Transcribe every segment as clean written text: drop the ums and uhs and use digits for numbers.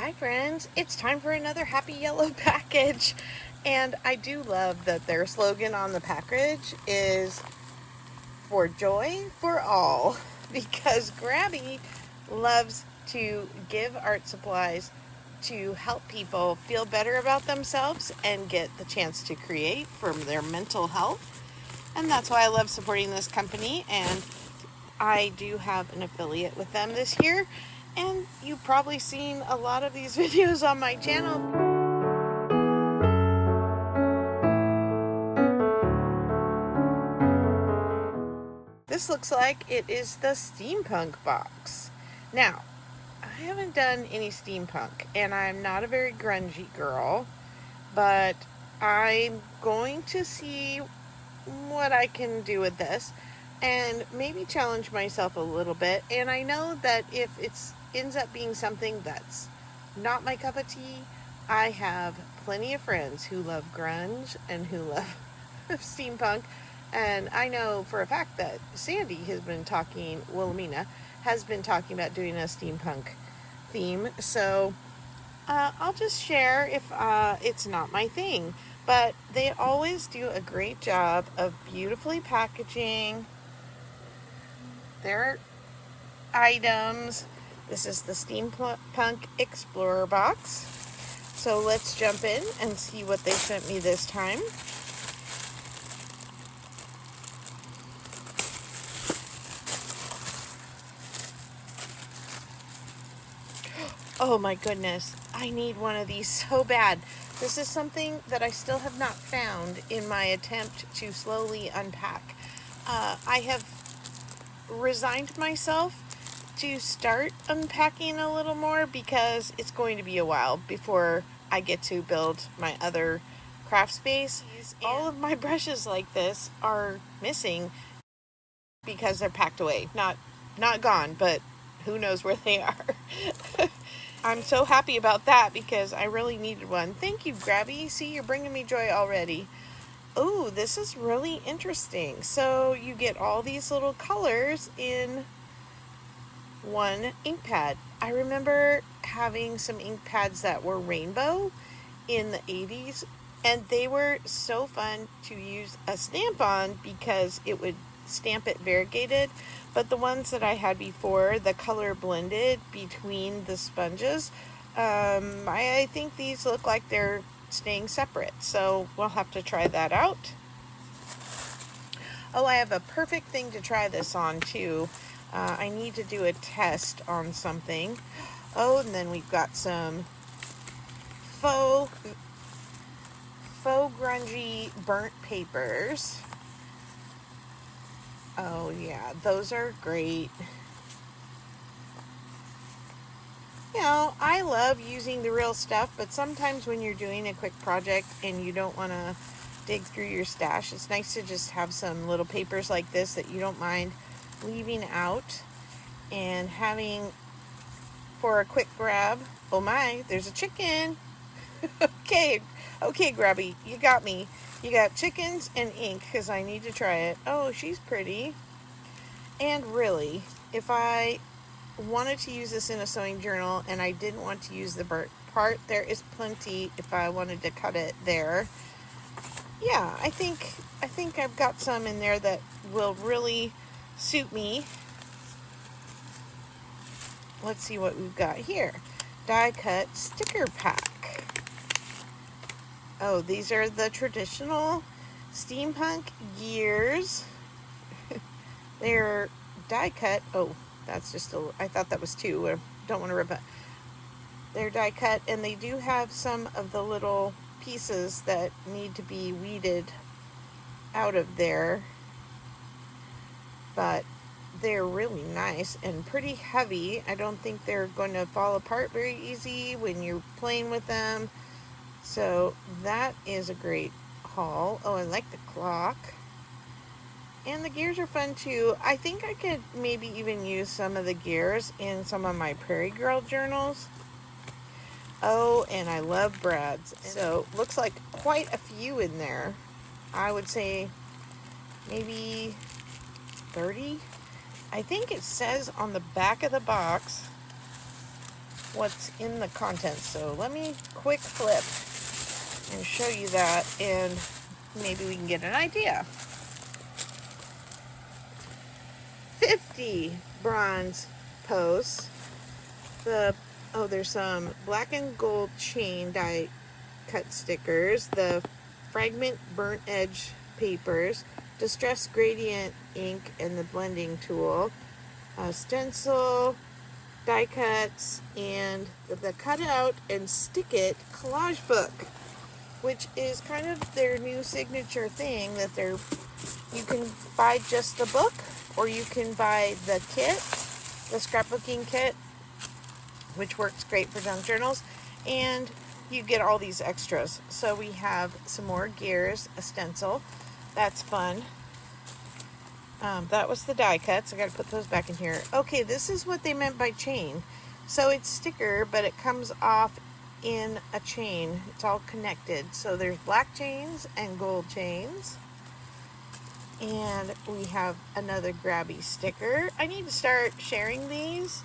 Hi friends, it's time for another Happy Yellow package. And I do love that their slogan on the package is for joy for all, because Grabie loves to give art supplies to help people feel better about themselves and get the chance to create for their mental health. And that's why I love supporting this company, and I do have an affiliate with them this year, and you've probably seen a lot of these videos on my channel. This looks like it is the steampunk box. Now, I haven't done any steampunk, and I'm not a very grungy girl, but I'm going to see what I can do with this and maybe challenge myself a little bit. And I know that if it ends up being something that's not my cup of tea, I have plenty of friends who love grunge and who love steampunk. And I know for a fact that Sandy has been talking, Wilhelmina has been talking about doing a steampunk theme. So I'll just share if it's not my thing. But they always do a great job of beautifully packaging their items. This is the Steampunk Explorer box. So let's jump in and see what they sent me this time. Oh my goodness, I need one of these so bad. This is something that I still have not found in my attempt to slowly unpack. I have resigned myself to start unpacking a little more because it's going to be a while before I get to build my other craft space. All of my brushes like this are missing because they're packed away. Not gone, but who knows where they are. I'm so happy about that because I really needed one. Thank you, Grabie. See, you're bringing me joy already. Oh, this is really interesting. So you get all these little colors in one ink pad. I remember having some ink pads that were rainbow in the 80s, and they were so fun to use a stamp on because it would stamp it variegated. But the ones that I had before, the color blended between the sponges, I think these look like they're staying separate, so we'll have to try that out. Oh, I have a perfect thing to try this on too. I need to do a test on something. Oh, and then we've got some faux grungy burnt papers. Oh yeah, those are great. You know, I love using the real stuff, but sometimes when you're doing a quick project and you don't want to dig through your stash, it's nice to just have some little papers like this that you don't mind leaving out and having for a quick grab. Oh my, there's a chicken. Okay, Grabie, you got me. You got chickens and ink because I need to try it. Oh, she's pretty. And really, if I wanted to use this in a sewing journal and I didn't want to use the burnt part, there is plenty if I wanted to cut it there. Yeah, I think I've got some in there that will really suit me. Let's see what we've got here. Die cut sticker pack. Oh, these are the traditional steampunk gears. They're die cut. Oh, that's just I thought that was two. I don't want to rip it. They're die cut, and they do have some of the little pieces that need to be weeded out of there. But they're really nice and pretty heavy. I don't think they're going to fall apart very easy when you're playing with them. So that is a great haul. Oh, I like the clock. And the gears are fun too. I think I could maybe even use some of the gears in some of my Prairie Girl journals. Oh, and I love brads. So looks like quite a few in there. I would say maybe 30. I think it says on the back of the box what's in the contents. So let me quick flip and show you that, and maybe we can get an idea. 50 bronze posts. There's some black and gold chain die cut stickers, the fragment burnt edge papers, distress gradient ink and the blending tool, stencil, die cuts, and the cut out and stick it collage book, which is kind of their new signature thing that you can buy just the book, or you can buy the kit, the scrapbooking kit, which works great for junk journals, and you get all these extras. So we have some more gears, a stencil. That's fun. That was the die cuts. I got to put those back in here. Okay, this is what they meant by chain. So it's sticker, but it comes off in a chain. It's all connected. So there's black chains and gold chains. And we have another Grabie sticker. I need to start sharing these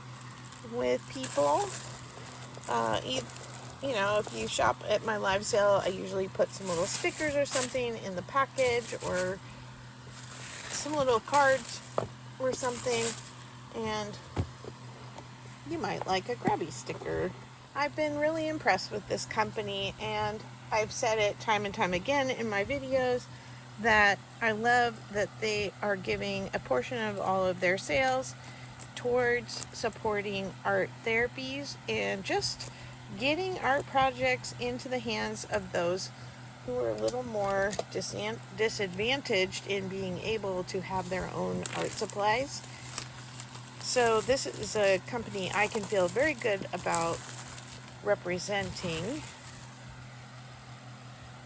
with people. You know, if you shop at my live sale, I usually put some little stickers or something in the package, or some little cards or something, and you might like a Grabie sticker. I've been really impressed with this company, and I've said it time and time again in my videos that I love that they are giving a portion of all of their sales towards supporting art therapies and just getting art projects into the hands of those who are a little more disadvantaged in being able to have their own art supplies. So this is a company I can feel very good about representing,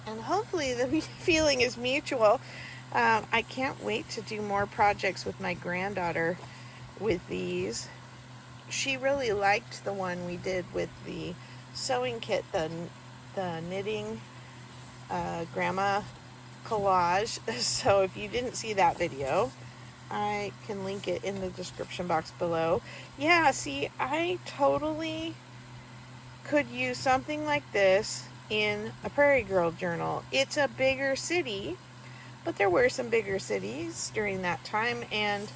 and hopefully the feeling is mutual. I can't wait to do more projects with my granddaughter with these. She really liked the one we did with the sewing kit, the knitting grandma collage. So if you didn't see that video, I can link it in the description box below. Yeah, see, I totally could use something like this in a Prairie Girl journal. It's a bigger city, but there were some bigger cities during that time, and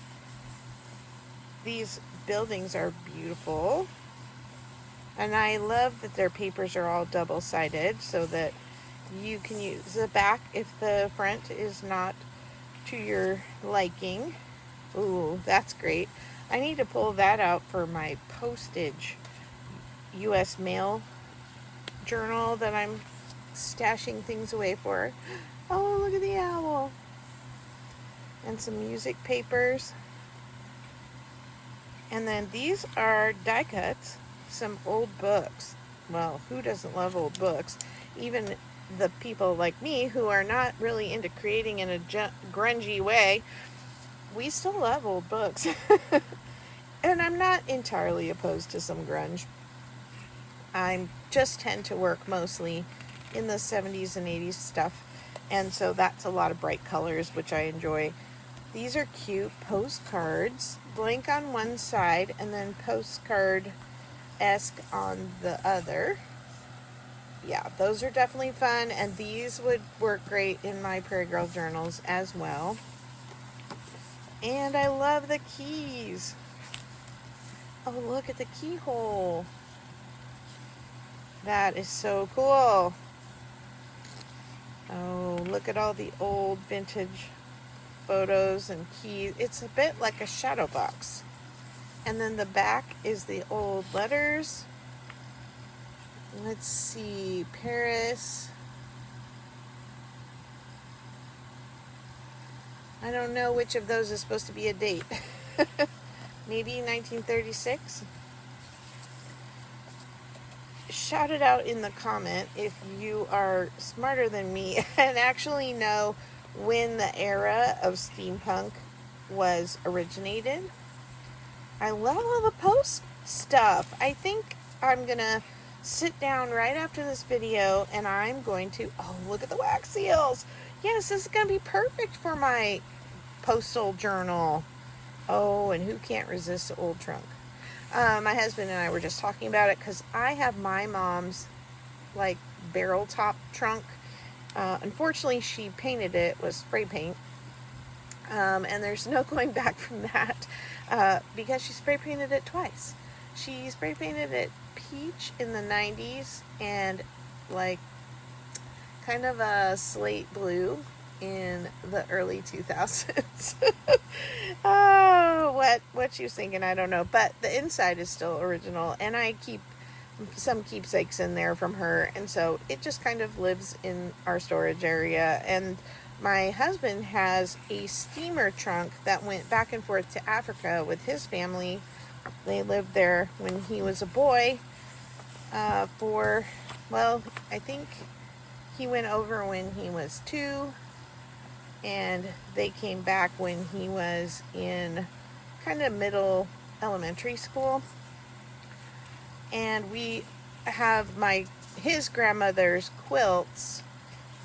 these buildings are beautiful. And I love that their papers are all double-sided so that you can use the back if the front is not to your liking. Ooh, that's great. I need to pull that out for my postage U.S. mail journal that I'm stashing things away for. Oh, look at the owl. And some music papers. And then these are die cuts. Some old books. Well, who doesn't love old books? Even the people like me who are not really into creating in a grungy way, we still love old books. And I'm not entirely opposed to some grunge. I just tend to work mostly in the 70s and 80s stuff, and so that's a lot of bright colors, which I enjoy. These are cute postcards, blank on one side and then postcard-esque on the other. Yeah, those are definitely fun, and these would work great in my Prairie Girl journals as well. And I love the keys. Oh, look at the keyhole. That is so cool. Oh, look at all the old vintage photos and keys. It's a bit like a shadow box. And then the back is the old letters. Let's see, Paris. I don't know which of those is supposed to be a date. Maybe 1936? Shout it out in the comment if you are smarter than me and actually know when the era of steampunk was originated. I love all the post stuff. I think I'm gonna sit down right after this video and I'm going to, oh, look at the wax seals. Yes, this is gonna be perfect for my postal journal. Oh, and who can't resist the old trunk? My husband and I were just talking about it because I have my mom's like barrel top trunk. Unfortunately, she painted it with spray paint, and there's no going back from that because she spray painted it twice. She spray painted it peach in the 90s and like kind of a slate blue in the early 2000s. Oh, what she was thinking, I don't know. But the inside is still original, and I keep some keepsakes in there from her, and so it just kind of lives in our storage area. And my husband has a steamer trunk that went back and forth to Africa with his family. They lived there when he was a boy for, well, I think he went over when he was 2, and they came back when he was in kind of middle elementary school. And we have his grandmother's quilts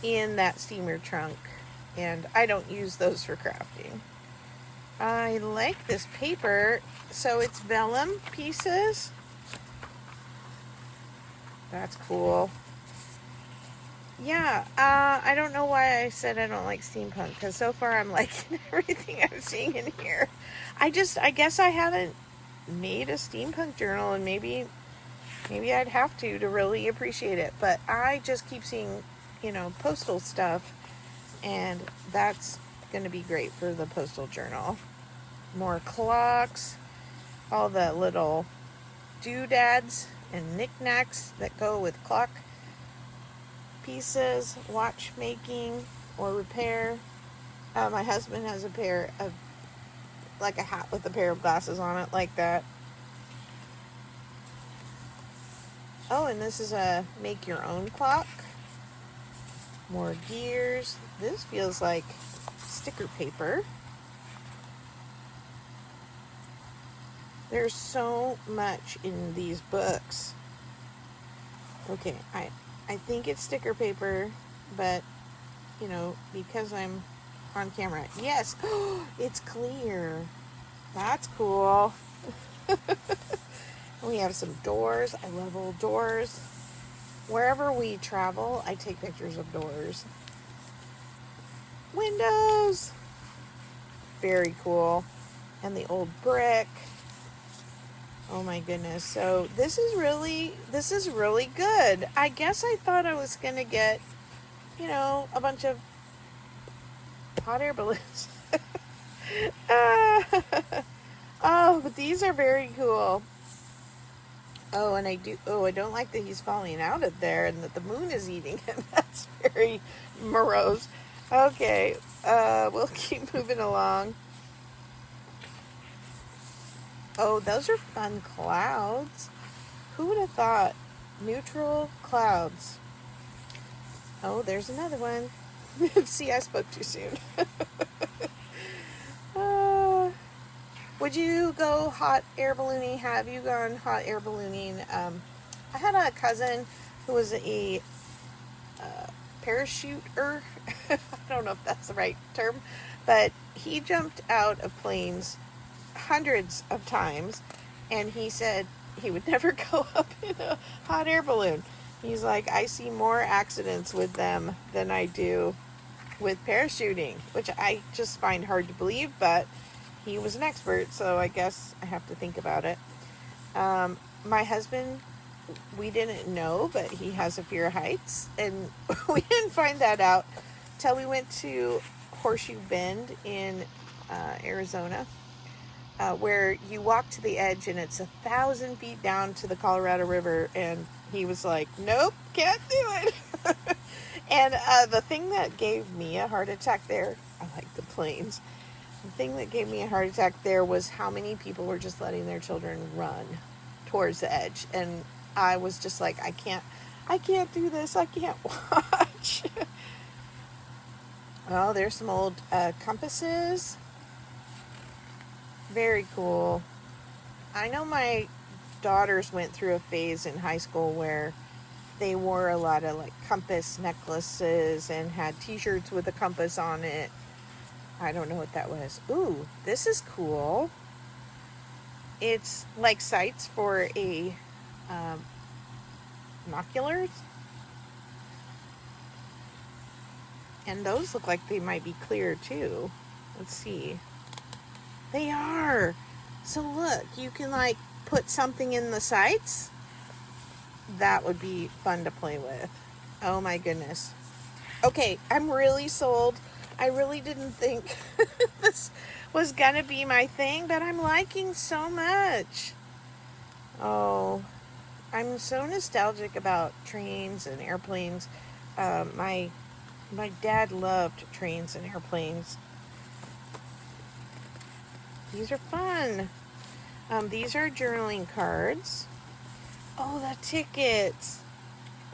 in that steamer trunk, and I don't use those for crafting. I like this paper. So it's vellum pieces. That's cool. Yeah, I don't know why I said I don't like steampunk, because so far I'm liking everything I'm seeing in here. I guess I haven't made a steampunk journal, and maybe I'd have to really appreciate it. But I just keep seeing, postal stuff, and that's going to be great for the postal journal. More clocks, all the little doodads and knickknacks that go with clock pieces, watchmaking or repair. My husband has a pair of, like a hat with a pair of glasses on it, like that. Oh, and this is a make your own clock. More gears. This feels like sticker paper. There's so much in these books. Okay, I think it's sticker paper, but, because I'm on camera. Yes, it's clear. That's cool. We have some doors. I love old doors. Wherever we travel, I take pictures of doors. Windows. Very cool. And the old brick. Oh my goodness. So this is really good. I guess I thought I was going to get, a bunch of hot air balloons. Oh, but these are very cool. Oh, and I don't like that he's falling out of there and that the moon is eating him. That's very morose. Okay, we'll keep moving along. Oh, those are fun clouds. Who would have thought? Neutral clouds. Oh, there's another one. See, I spoke too soon. Would you go hot air ballooning? Have you gone hot air ballooning? I had a cousin who was a parachuter. I don't know if that's the right term, but he jumped out of planes hundreds of times, and he said he would never go up in a hot air balloon. He's like, I see more accidents with them than I do with parachuting, which I just find hard to believe, but he was an expert, so I guess I have to think about it. My husband, we didn't know, but he has a fear of heights, and we didn't find that out till we went to Horseshoe Bend in Arizona, where you walk to the edge and it's 1,000 feet down to the Colorado River, and he was like, nope, can't do it. And the thing that gave me a heart attack there, I like the planes. The thing that gave me a heart attack there was how many people were just letting their children run towards the edge. And I was just like, I can't do this. I can't watch. Oh, there's some old compasses. Very cool. I know my daughters went through a phase in high school where they wore a lot of like compass necklaces and had t-shirts with a compass on it. I don't know what that was. Ooh, this is cool. it's like sights for a binoculars. And those look like they might be clear too. Let's see. They are. So look, you can like put something in the sights. That would be fun to play with. Oh my goodness. Okay, I'm really sold. I really didn't think this was gonna be my thing, but I'm liking so much. Oh, I'm so nostalgic about trains and airplanes. My dad loved trains and airplanes. These are fun. These are journaling cards. Oh, the tickets.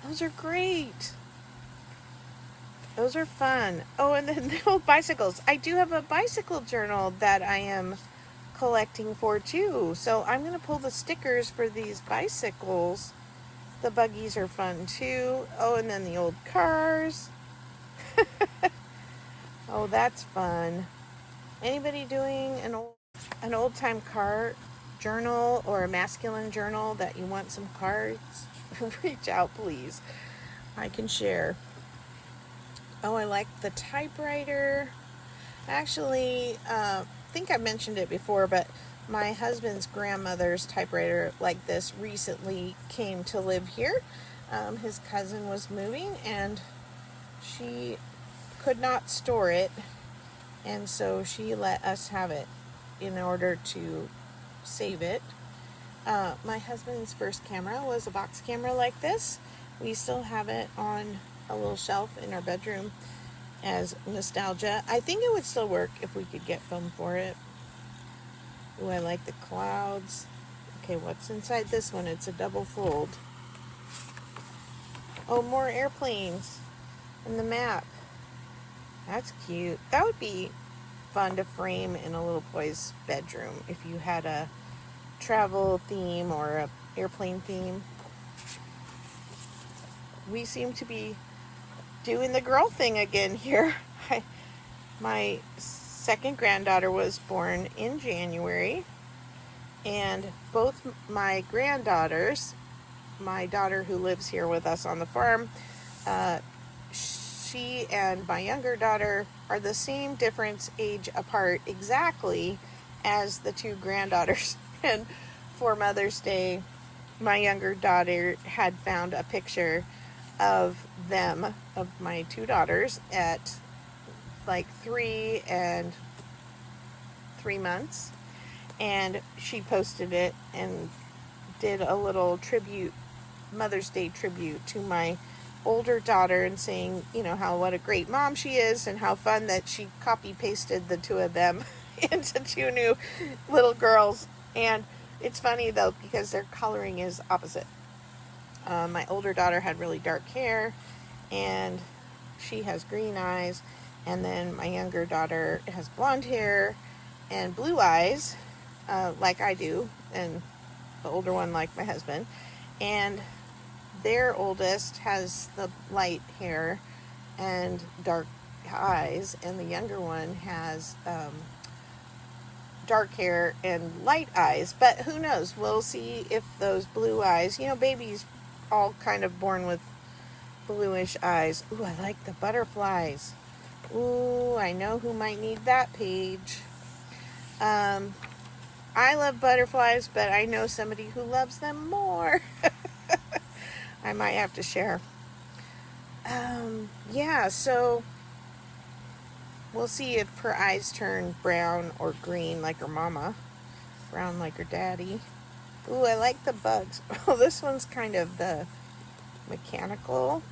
Those are great. Those are fun. Oh, and then the old bicycles. I do have a bicycle journal that I am collecting for too. So I'm going to pull the stickers for these bicycles. The buggies are fun too. Oh, and then the old cars. Oh, that's fun. Anybody doing an old time car journal or a masculine journal that you want some cards? Reach out, please. I can share. Oh, I like the typewriter. Actually, I think I mentioned it before, but my husband's grandmother's typewriter like this recently came to live here. His cousin was moving and she could not store it, and so she let us have it in order to save it. My husband's first camera was a box camera like this. We still have it on a little shelf in our bedroom as nostalgia. I think it would still work if we could get film for it. Ooh, I like the clouds. Okay, what's inside this one? It's a double fold. Oh, more airplanes and the map. That's cute. That would be fun to frame in a little boy's bedroom if you had a travel theme or a airplane theme. We seem to be doing the girl thing again here. My second granddaughter was born in January, and both my granddaughters, my daughter who lives here with us on the farm, she and my younger daughter are the same difference age apart exactly as the two granddaughters. And for Mother's Day, my younger daughter had found a picture of them, of my two daughters, at like 3 and 3 months, and she posted it and did a little tribute, Mother's Day tribute to my older daughter, and saying, you know, how what a great mom she is and how fun that she copy pasted the two of them into two new little girls. And it's funny though, because their coloring is opposite. My older daughter had really dark hair and she has green eyes, and then my younger daughter has blonde hair and blue eyes, like I do, and the older one like my husband. And their oldest has the light hair and dark eyes, and the younger one has dark hair and light eyes. But who knows? We'll see if those blue eyes, you know, babies all kind of born with bluish eyes. Ooh, I like the butterflies. Ooh, I know who might need that page. I love butterflies, but I know somebody who loves them more. I might have to share. Yeah, so we'll see if her eyes turn brown or green like her mama. Brown like her daddy. Ooh, I like the bugs. Well, this one's kind of the mechanical,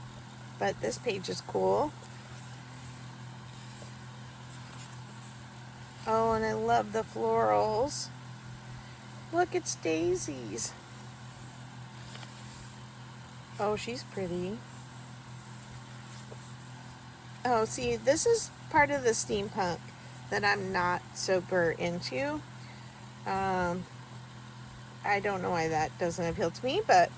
but this page is cool. Oh, and I love the florals. Look, it's daisies. Oh, she's pretty. Oh, see, this is part of the steampunk that I'm not super into. I don't know why that doesn't appeal to me, but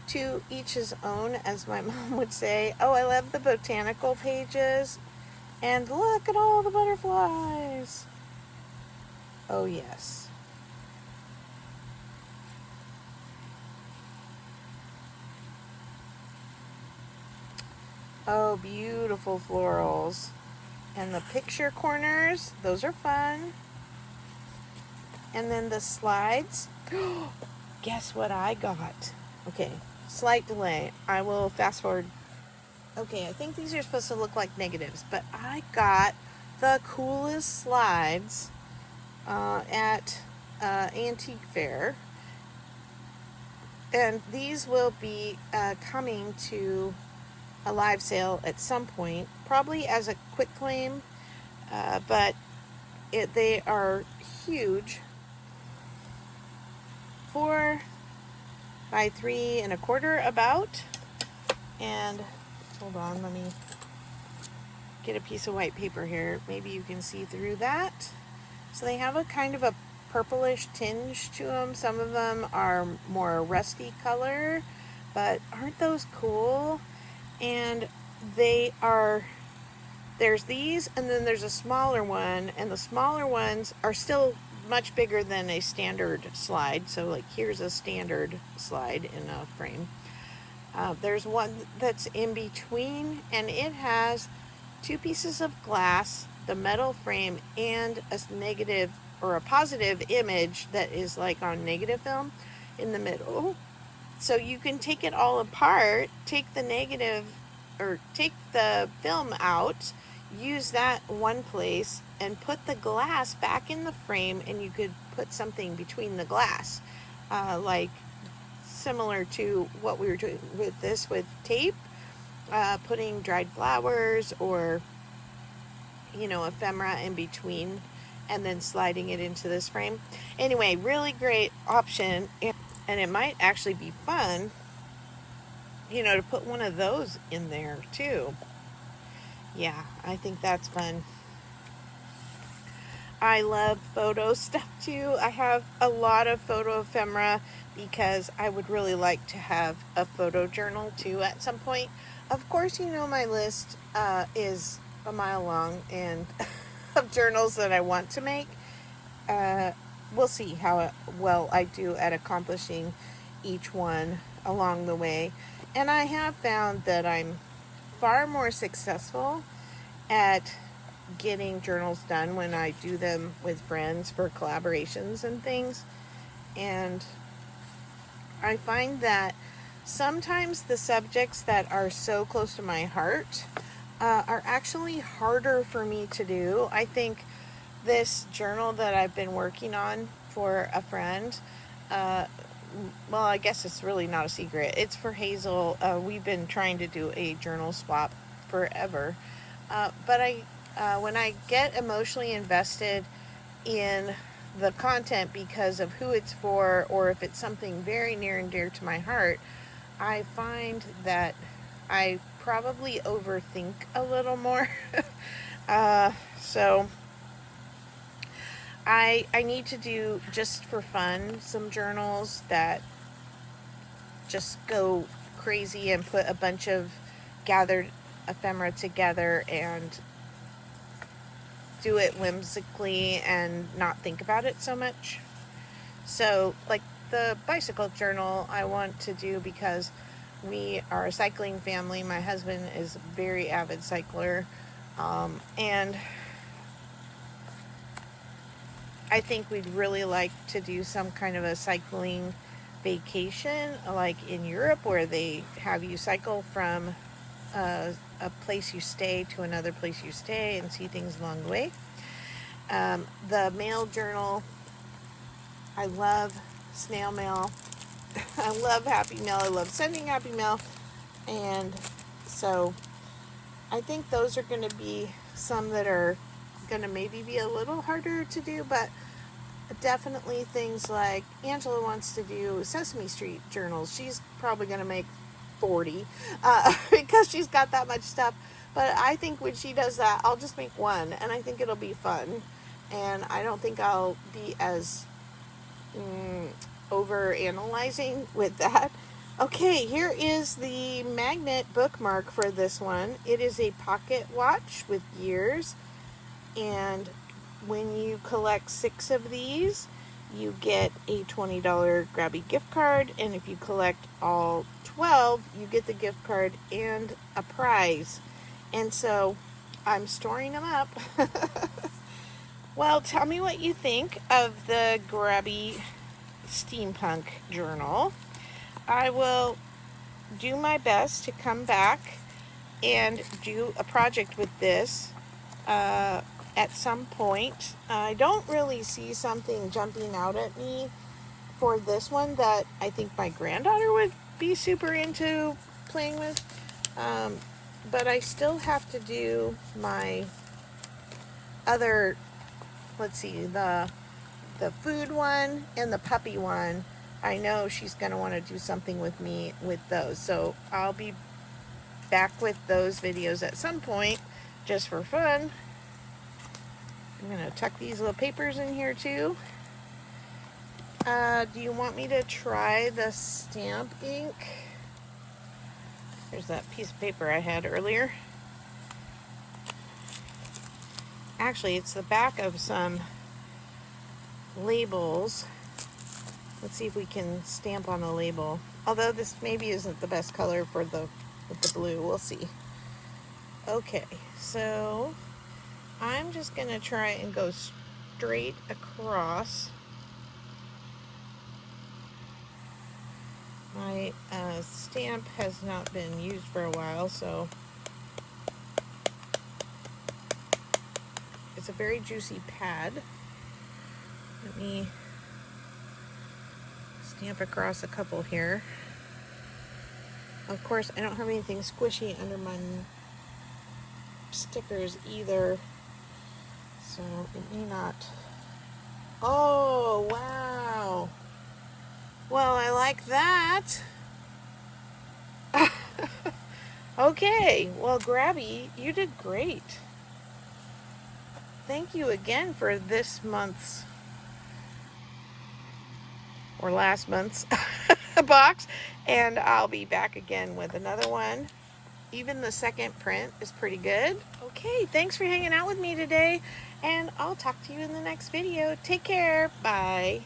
to each his own, as my mom would say. Oh, I love the botanical pages. And look at all the butterflies. Oh, yes. Oh, beautiful florals. And the picture corners, those are fun. And then the slides. Guess what I got? Okay, slight delay. I will fast forward. Okay, I think these are supposed to look like negatives, but I got the coolest slides at Antique Fair. And these will be coming to a live sale at some point, probably as a quick claim, but they are huge. 4 by 3 1/4 about. And hold on, let me get a piece of white paper here. Maybe you can see through that. So they have a kind of a purplish tinge to them. Some of them are more rusty color, but aren't those cool? And there's these, and then there's a smaller one, and the smaller ones are still much bigger than a standard slide. So like here's a standard slide in a frame. There's one that's in between, and it has 2 pieces of glass, the metal frame, and a negative or a positive image that is like on negative film in the middle. So you can take it all apart, take the negative or take the film out, use that one place, and put the glass back in the frame, and you could put something between the glass, like similar to what we were doing with this with tape, putting dried flowers or ephemera in between, and then sliding it into this frame. Anyway, really great option, and it might actually be fun, to put one of those in there too. Yeah, I think that's fun. I love photo stuff too. I have a lot of photo ephemera because I would really like to have a photo journal too at some point. Of course, my list is a mile long and of journals that I want to make. We'll see how well I do at accomplishing each one along the way. And I have found that I'm far more successful at getting journals done when I do them with friends for collaborations and things. And I find that sometimes the subjects that are so close to my heart are actually harder for me to do. I think this journal that I've been working on for a friend, well, I guess it's really not a secret. It's for Hazel. We've been trying to do a journal swap forever. But when I get emotionally invested in the content because of who it's for, or if it's something very near and dear to my heart, I find that I probably overthink a little more. So I need to do, just for fun, some journals that just go crazy and put a bunch of gathered ephemera together and do it whimsically and not think about it so much. So like the bicycle journal I want to do because we are a cycling family. My husband is a very avid cycler, and I think we'd really like to do some kind of a cycling vacation, like in Europe, where they have you cycle from a place you stay to another place you stay and see things along the way. The mail journal, I love snail mail. I love happy mail. I love sending happy mail. And so I think those are going to be some that are going to maybe be a little harder to do, but definitely things like Angela wants to do Sesame Street journals. She's probably going to make 40 because she's got that much stuff. But I think when she does that, I'll just make one, and I think it'll be fun. And I don't think I'll be as over analyzing with that. Okay, here is the magnet bookmark for this one. It is a pocket watch with gears, and when you collect 6 of these, you get a $20 Grabie gift card, and if you collect all 12, you get the gift card and a prize. And so I'm storing them up. Well, tell me what you think of the Grabie Steampunk Journal. I will do my best to come back and do a project with this at some point. I don't really see something jumping out at me for this one that I think my granddaughter would be super into playing with. But I still have to do my other, let's see, the food one and the puppy one. I know she's going to want to do something with me with those. So I'll be back with those videos at some point just for fun. I'm going to tuck these little papers in here too. Do you want me to try the stamp ink? There's that piece of paper I had earlier. Actually, it's the back of some labels. Let's see if we can stamp on a label. Although this maybe isn't the best color for with the blue. We'll see. Okay, so I'm just going to try and go straight across. My stamp has not been used for a while, so it's a very juicy pad. Let me stamp across a couple here. Of course, I don't have anything squishy under my stickers either, so it may not. Oh, wow. Well, I like that. Okay, well, Grabie, you did great. Thank you again for this month's or last month's box, and I'll be back again with another one. Even the second print is pretty good. Okay, thanks for hanging out with me today, and I'll talk to you in the next video. Take care. Bye.